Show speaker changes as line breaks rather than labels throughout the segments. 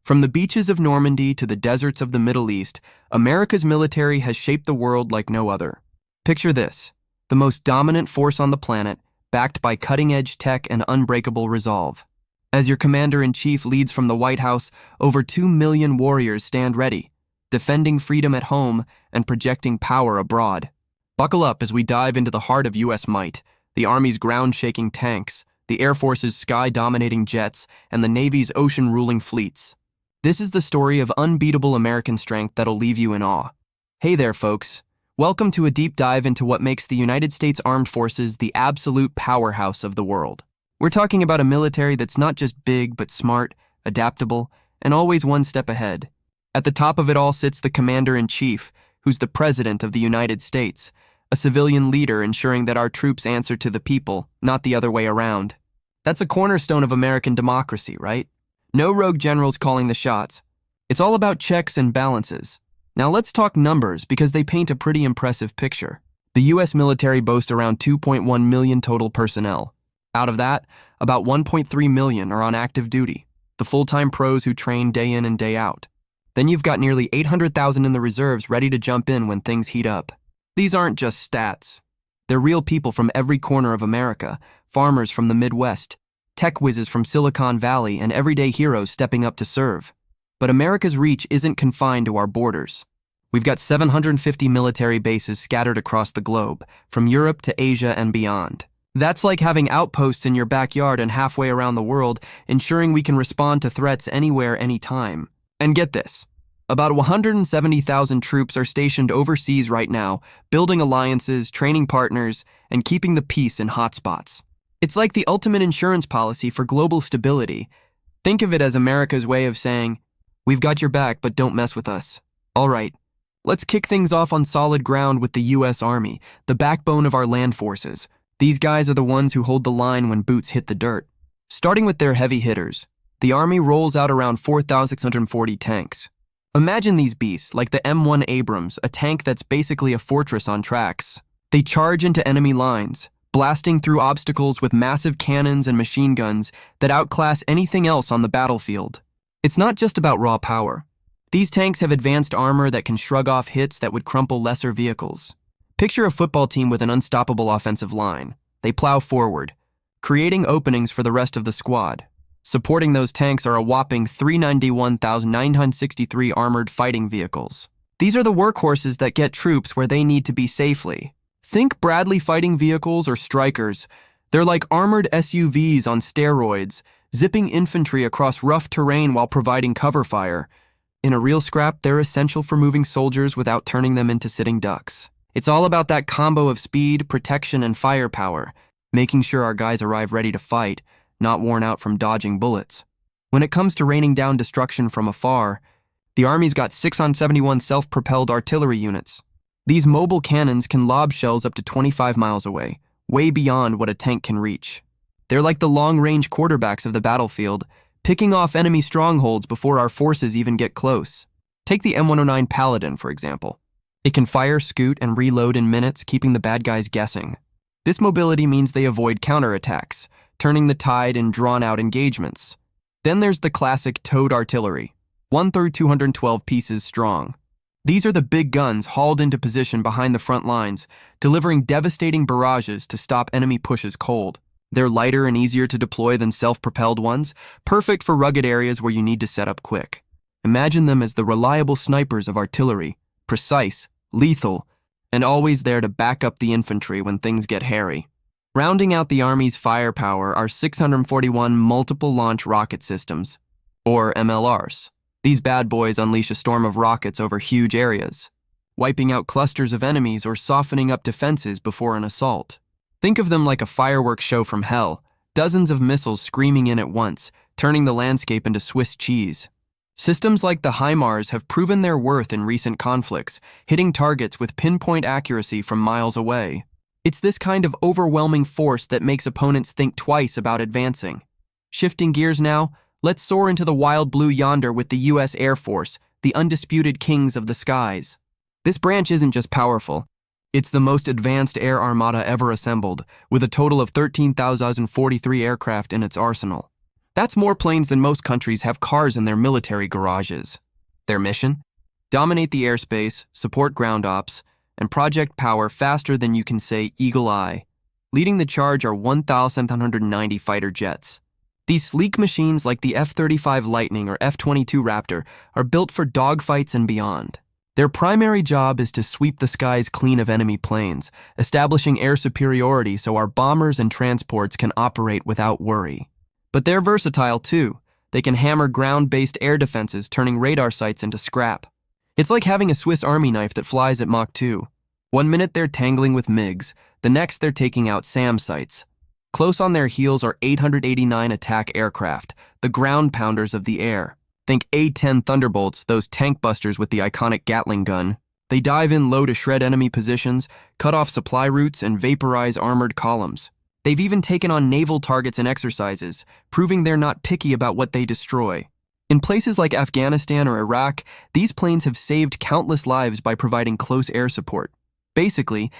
From the beaches of Normandy to the deserts of the Middle East, America's military has shaped the world like no other. Picture this: the most dominant force on the planet, backed by cutting-edge tech and unbreakable resolve. As your commander-in-chief leads from the White House, over 2 million warriors stand ready, defending freedom at home and projecting power abroad. Buckle up as we dive into the heart of U.S. might, the Army's ground-shaking tanks, the Air Force's sky-dominating jets, and the Navy's ocean-ruling fleets. This is the story of unbeatable American strength that'll leave you in awe. Hey there, folks. Welcome to a deep dive into what makes the United States Armed Forces the absolute powerhouse of the world. We're talking about a military that's not just big, but smart, adaptable, and always one step ahead. At the top of it all sits the Commander-in-Chief, who's the President of the United States, a civilian leader ensuring that our troops answer to the people, not the other way around. That's a cornerstone of American democracy, right? No rogue generals calling the shots. It's all about checks and balances. Now let's talk numbers because they paint a pretty impressive picture. The U.S. military boasts around 2.1 million total personnel. Out of that, about 1.3 million are on active duty, the full-time pros who train day in and day out. Then you've got nearly 800,000 in the reserves ready to jump in when things heat up. These aren't just stats. They're real people from every corner of America, farmers from the Midwest, tech whizzes from Silicon Valley, and everyday heroes stepping up to serve. But America's reach isn't confined to our borders. We've got 750 military bases scattered across the globe, from Europe to Asia and beyond. That's like having outposts in your backyard and halfway around the world, ensuring we can respond to threats anywhere, anytime. And get this, about 170,000 troops are stationed overseas right now, building alliances, training partners, and keeping the peace in hotspots. It's like the ultimate insurance policy for global stability. Think of it as America's way of saying, we've got your back, but don't mess with us. All right, let's kick things off on solid ground with the U.S. Army, the backbone of our land forces. These guys are the ones who hold the line when boots hit the dirt. Starting with their heavy hitters, the Army rolls out around 4,640 tanks. Imagine these beasts, like the M1 Abrams, a tank that's basically a fortress on tracks. They charge into enemy lines, blasting through obstacles with massive cannons and machine guns that outclass anything else on the battlefield. It's not just about raw power. These tanks have advanced armor that can shrug off hits that would crumple lesser vehicles. Picture a football team with an unstoppable offensive line. They plow forward, creating openings for the rest of the squad. Supporting those tanks are a whopping 391,963 armored fighting vehicles. These are the workhorses that get troops where they need to be safely. Think Bradley fighting vehicles or Strykers. They're like armored SUVs on steroids, zipping infantry across rough terrain while providing cover fire. In a real scrap, they're essential for moving soldiers without turning them into sitting ducks. It's all about that combo of speed, protection, and firepower, making sure our guys arrive ready to fight, not worn out from dodging bullets. When it comes to raining down destruction from afar, the Army's got 6 on 71 self-propelled artillery units. These mobile cannons can lob shells up to 25 miles away, way beyond what a tank can reach. They're like the long-range quarterbacks of the battlefield, picking off enemy strongholds before our forces even get close. Take the M109 Paladin, for example. It can fire, scoot, and reload in minutes, keeping the bad guys guessing. This mobility means they avoid counterattacks, turning the tide in drawn-out engagements. Then there's the classic towed artillery, 1 through 212 pieces strong. These are the big guns hauled into position behind the front lines, delivering devastating barrages to stop enemy pushes cold. They're lighter and easier to deploy than self-propelled ones, perfect for rugged areas where you need to set up quick. Imagine them as the reliable snipers of artillery, precise, lethal, and always there to back up the infantry when things get hairy. Rounding out the Army's firepower are 641 multiple launch rocket systems, or MLRs. These bad boys unleash a storm of rockets over huge areas, wiping out clusters of enemies or softening up defenses before an assault. Think of them like a fireworks show from hell, dozens of missiles screaming in at once, turning the landscape into Swiss cheese. Systems like the HIMARS have proven their worth in recent conflicts, hitting targets with pinpoint accuracy from miles away. It's this kind of overwhelming force that makes opponents think twice about advancing. Shifting gears now, let's soar into the wild blue yonder with the U.S. Air Force, the undisputed kings of the skies. This branch isn't just powerful. It's the most advanced air armada ever assembled, with a total of 13,043 aircraft in its arsenal. That's more planes than most countries have cars in their military garages. Their mission? Dominate the airspace, support ground ops, and project power faster than you can say eagle eye. Leading the charge are 1,790 fighter jets. These sleek machines like the F-35 Lightning or F-22 Raptor are built for dogfights and beyond. Their primary job is to sweep the skies clean of enemy planes, establishing air superiority so our bombers and transports can operate without worry. But they're versatile too. They can hammer ground-based air defenses, turning radar sites into scrap. It's like having a Swiss Army knife that flies at Mach 2. One minute they're tangling with MiGs, the next they're taking out SAM sites. Close on their heels are 889 attack aircraft, the ground pounders of the air. Think A-10 Thunderbolts, those tank busters with the iconic Gatling gun. They dive in low to shred enemy positions, cut off supply routes, and vaporize armored columns. They've even taken on naval targets in exercises, proving they're not picky about what they destroy. In places like Afghanistan or Iraq, these planes have saved countless lives by providing close air support. Basically,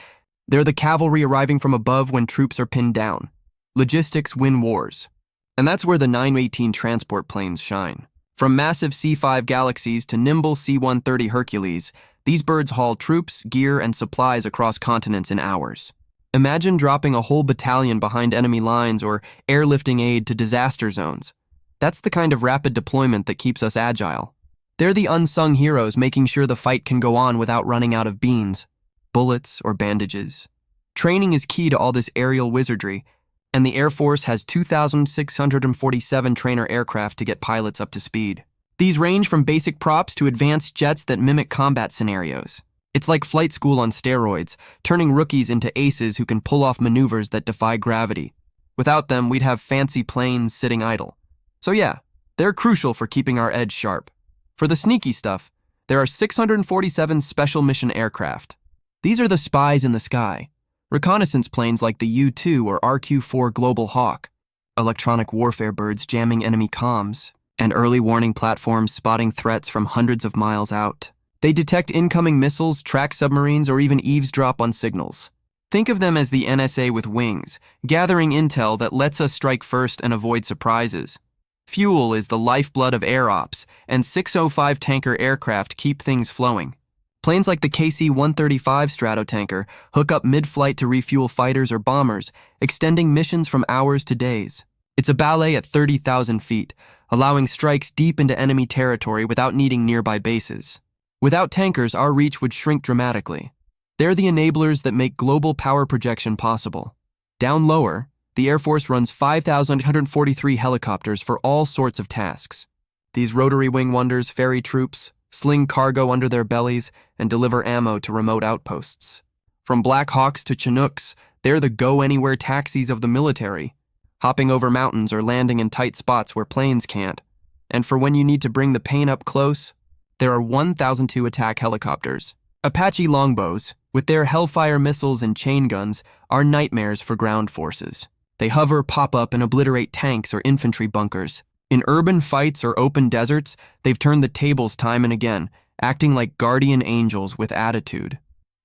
they're the cavalry arriving from above when troops are pinned down. Logistics win wars. And that's where the 918 transport planes shine. From massive C-5 Galaxies to nimble C-130 Hercules, these birds haul troops, gear, and supplies across continents in hours. Imagine dropping a whole battalion behind enemy lines or airlifting aid to disaster zones. That's the kind of rapid deployment that keeps us agile. They're the unsung heroes making sure the fight can go on without running out of beans, bullets, or bandages. Training is key to all this aerial wizardry, and the Air Force has 2,647 trainer aircraft to get pilots up to speed. These range from basic props to advanced jets that mimic combat scenarios. It's like flight school on steroids, turning rookies into aces who can pull off maneuvers that defy gravity. Without them, we'd have fancy planes sitting idle. So yeah, they're crucial for keeping our edge sharp. For the sneaky stuff, there are 647 special mission aircraft. These are the spies in the sky. Reconnaissance planes like the U-2 or RQ-4 Global Hawk, electronic warfare birds jamming enemy comms, and early warning platforms spotting threats from hundreds of miles out. They detect incoming missiles, track submarines, or even eavesdrop on signals. Think of them as the NSA with wings, gathering intel that lets us strike first and avoid surprises. Fuel is the lifeblood of air ops, and 605 tanker aircraft keep things flowing. Planes like the KC-135 Stratotanker hook up mid-flight to refuel fighters or bombers, extending missions from hours to days. It's a ballet at 30,000 feet, allowing strikes deep into enemy territory without needing nearby bases. Without tankers, our reach would shrink dramatically. They're the enablers that make global power projection possible. Down lower, the Air Force runs 5,143 helicopters for all sorts of tasks. These rotary wing wonders ferry troops, sling cargo under their bellies, and deliver ammo to remote outposts. From Black Hawks to Chinooks, they're the go-anywhere taxis of the military, hopping over mountains or landing in tight spots where planes can't. And for when you need to bring the pain up close, there are 1,002 attack helicopters. Apache longbows, with their Hellfire missiles and chain guns, are nightmares for ground forces. They hover, pop up, and obliterate tanks or infantry bunkers. In urban fights or open deserts, they've turned the tables time and again, acting like guardian angels with attitude.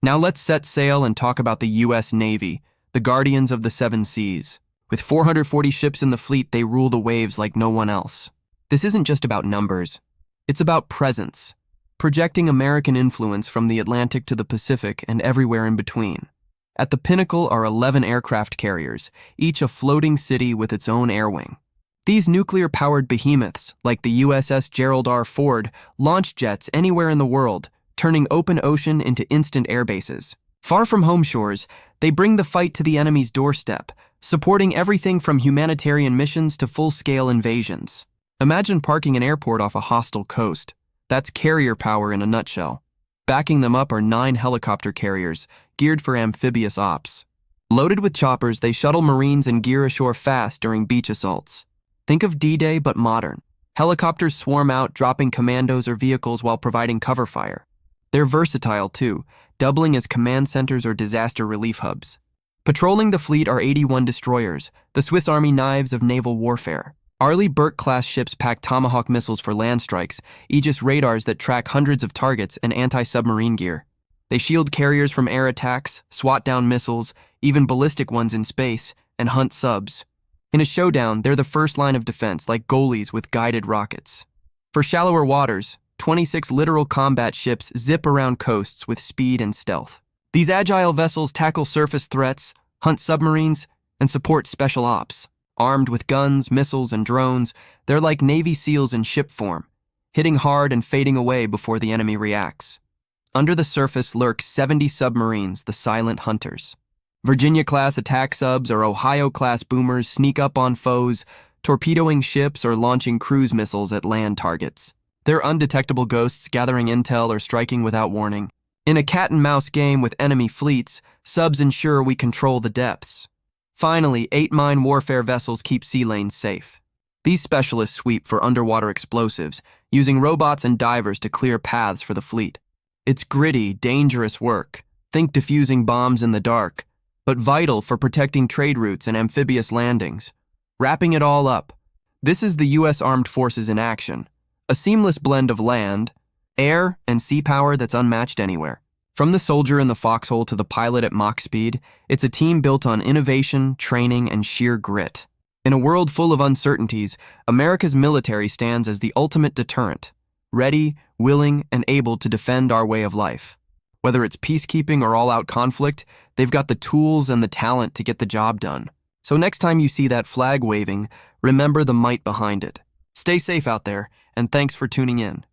Now let's set sail and talk about the U.S. Navy, the guardians of the seven seas. With 440 ships in the fleet, they rule the waves like no one else. This isn't just about numbers. It's about presence, projecting American influence from the Atlantic to the Pacific and everywhere in between. At the pinnacle are 11 aircraft carriers, each a floating city with its own air wing. These nuclear-powered behemoths, like the USS Gerald R. Ford, launch jets anywhere in the world, turning open ocean into instant air bases. Far from home shores, they bring the fight to the enemy's doorstep, supporting everything from humanitarian missions to full-scale invasions. Imagine parking an airport off a hostile coast. That's carrier power in a nutshell. Backing them up are 9 helicopter carriers, geared for amphibious ops. Loaded with choppers, they shuttle Marines and gear ashore fast during beach assaults. Think of D-Day, but modern. Helicopters swarm out, dropping commandos or vehicles while providing cover fire. They're versatile, too, doubling as command centers or disaster relief hubs. Patrolling the fleet are 81 destroyers, the Swiss Army knives of naval warfare. Arleigh Burke-class ships pack Tomahawk missiles for land strikes, Aegis radars that track hundreds of targets, and anti-submarine gear. They shield carriers from air attacks, swat down missiles, even ballistic ones in space, and hunt subs. In a showdown, they're the first line of defense, like goalies with guided rockets. For shallower waters, 26 literal combat ships zip around coasts with speed and stealth. These agile vessels tackle surface threats, hunt submarines, and support special ops. Armed with guns, missiles, and drones, they're like Navy SEALs in ship form, hitting hard and fading away before the enemy reacts. Under the surface lurk 70 submarines, the silent hunters. Virginia-class attack subs or Ohio-class boomers sneak up on foes, torpedoing ships or launching cruise missiles at land targets. They're undetectable ghosts gathering intel or striking without warning. In a cat-and-mouse game with enemy fleets, subs ensure we control the depths. Finally, 8 mine warfare vessels keep sea lanes safe. These specialists sweep for underwater explosives, using robots and divers to clear paths for the fleet. It's gritty, dangerous work. Think defusing bombs in the dark, but vital for protecting trade routes and amphibious landings. Wrapping it all up, this is the U.S. Armed Forces in action. A seamless blend of land, air, and sea power that's unmatched anywhere. From the soldier in the foxhole to the pilot at Mach speed, it's a team built on innovation, training, and sheer grit. In a world full of uncertainties, America's military stands as the ultimate deterrent, ready, willing, and able to defend our way of life. Whether it's peacekeeping or all-out conflict, they've got the tools and the talent to get the job done. So next time you see that flag waving, remember the might behind it. Stay safe out there, and thanks for tuning in.